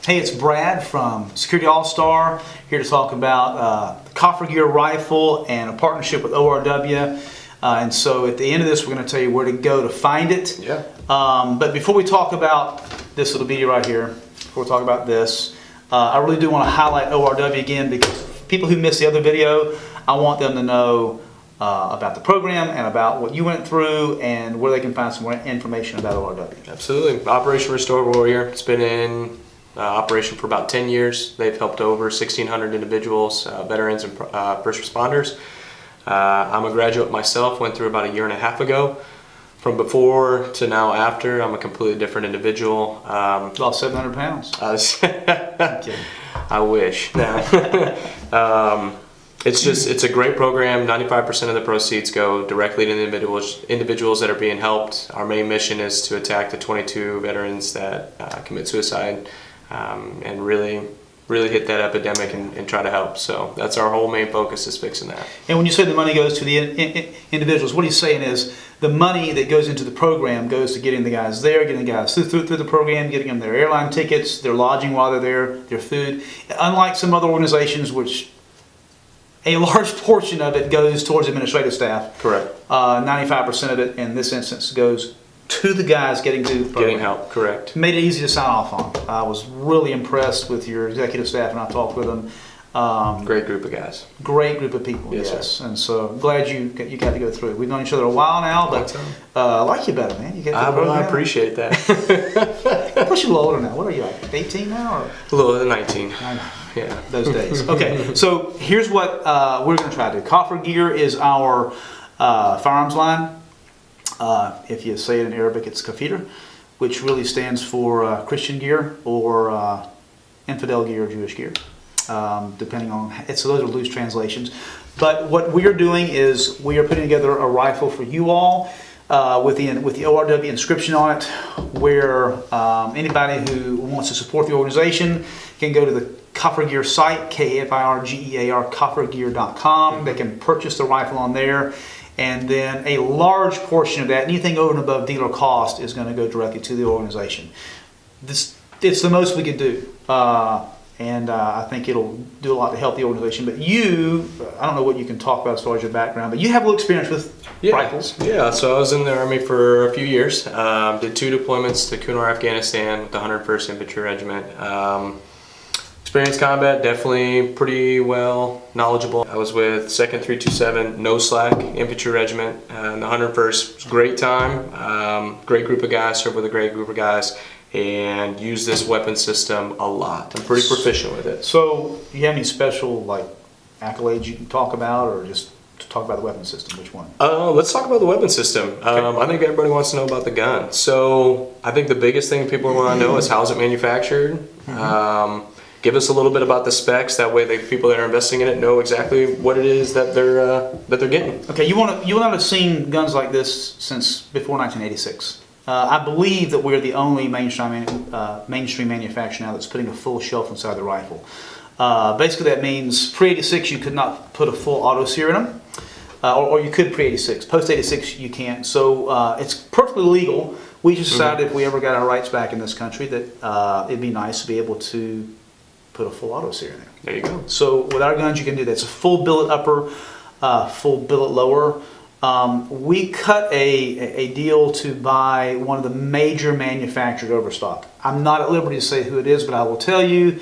Hey, it's Brad from Security AllStar, here to talk about the Coffer Gear rifle and a partnership with ORW. And so at the end of this, we're going to tell you where to go to find it. Yeah. But before we talk about this little video right here, before we talk about this, I really do want to highlight ORW again, because people who missed the other video, I want them to know about the program and about what you went through and where they can find some more information about ORW. Absolutely. Operation Restore Warrior. It's been in operation for about 10 years. They've helped over 1,600 individuals, veterans and first responders. I'm a graduate myself, went through about a year and a half ago. From before to now after, I'm a completely different individual. Lost 700 pounds. I wish. It's a great program. 95% of the proceeds go directly to the individuals that are being helped. Our main mission is to attack the 22 veterans that commit suicide and really hit that epidemic and try to help. So that's our whole main focus, is fixing that. And when you say the money goes to the individuals, what he's saying is the money that goes into the program goes to getting the guys there, getting the guys through the program, getting them their airline tickets, their lodging while they're there, their food. Unlike some other organizations, which a large portion of it goes towards administrative staff. Correct. 95% of it in this instance goes to the guys getting through the program. Getting help, correct. Made it easy to sign off on. I was really impressed with your executive staff, and I talked with them. Great group of guys. Great group of people, yes. Sir. And so I'm glad you got to go through it. We've known each other a while now, but I like you better, man. You get the program. I appreciate that. Plus you're a little older now. What are you, like 18 now? Or? A little over 19. Yeah. Those days. Okay, so here's what we're going to try to do. Coffer Gear is our firearms line. If you say it in Arabic, it's kafir, which really stands for Christian gear or infidel gear or Jewish gear, depending on, so those are loose translations. But what we are doing is we are putting together a rifle for you all with the ORW inscription on it, where anybody who wants to support the organization can go to the Coffer Gear site, KFIRGEAR, coffergear.com. They can purchase the rifle on there. And then a large portion of that, anything over and above dealer cost, is going to go directly to the organization. It's the most we could do. And I think it'll do a lot to help the organization. But you, I don't know what you can talk about as far as your background, but you have a little experience with rifles. Yeah, so I was in the Army for a few years. Did 2 deployments to Kunar, Afghanistan with the 101st Infantry Regiment. Experienced combat, definitely pretty well knowledgeable. I was with 2nd 327 No Slack Infantry Regiment, and the 101st was a great time. Great group of guys, served with a great group of guys, and use this weapon system a lot. I'm pretty proficient with it. So, you have any special accolades you can talk about, or just to talk about the weapon system? Which one? Let's talk about the weapon system. Okay. I think everybody wants to know about the gun. So, I think the biggest thing people want to know is how's it manufactured. Mm-hmm. Give us a little bit about the specs. That way, the people that are investing in it know exactly what it is that they're getting. Okay, you want to have seen guns like this since before 1986. I believe that we're the only mainstream manufacturer now that's putting a full shelf inside the rifle. Basically, that means pre-86 you could not put a full auto sear in them, or you could pre-86. Post-86 you can't. So it's perfectly legal. We just decided if we ever got our rights back in this country that it'd be nice to be able to put a full auto sear in there. There you go. So with our guns you can do that. It's a full billet upper, full billet lower. We cut a deal to buy one of the major manufactured overstock. I'm not at liberty to say who it is, but I will tell you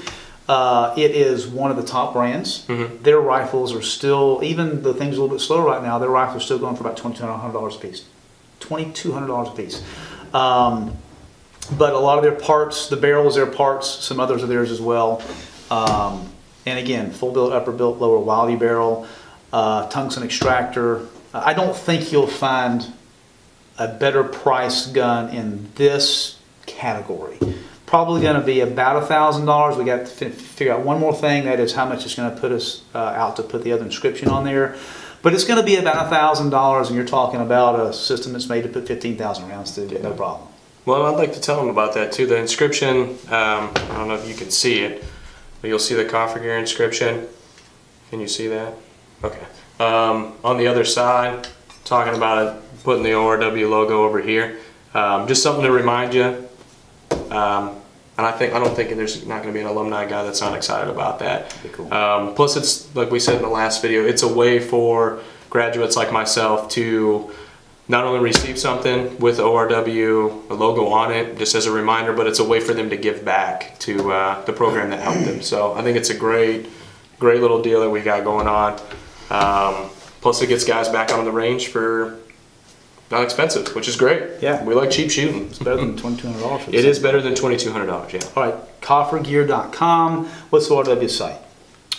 it is one of the top brands. Mm-hmm. Their rifles are still, even though things are a little bit slow right now, their rifles are still going for about $2,200 a piece. $2,200 a piece. But a lot of their parts, the barrel is their parts, some others are theirs as well. And again, full billet upper, billet lower, Wildy barrel, tungsten extractor. I don't think you'll find a better priced gun in this category. Probably going to be about $1,000. We got to figure out one more thing, that is how much it's going to put us out to put the other inscription on there. But it's going to be about $1,000, and you're talking about a system that's made to put 15,000 rounds through, no problem. Well, I'd like to tell them about that too. The inscription, I don't know if you can see it, but you'll see the Coffer Gear inscription. Can you see that? Okay. On the other side, talking about it, putting the ORW logo over here. Just something to remind you. And I don't think there's not going to be an alumni guy that's not excited about that. That'd be cool. Plus, it's like we said in the last video, it's a way for graduates like myself to not only receive something with ORW, a logo on it, just as a reminder, but it's a way for them to give back to the program that helped them. So I think it's a great little deal that we got going on. Plus, it gets guys back on the range for not expensive, which is great. Yeah. We like cheap shooting. It's better than $2,200. It is better than $2,200, yeah. All right, coffergear.com. What's the ORW site?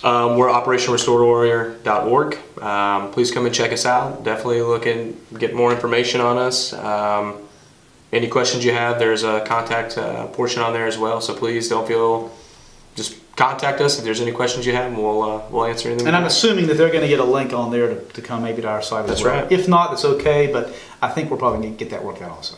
We're operationrestoredwarrior.org. Please come and check us out. Definitely look and get more information on us. Any questions you have, there's a contact portion on there as well. So please just contact us if there's any questions you have, and we'll answer anything. And I'm assuming that they're going to get a link on there to come maybe to our site as well. That's right. If not, it's okay, but I think we'll probably need to get that worked out also.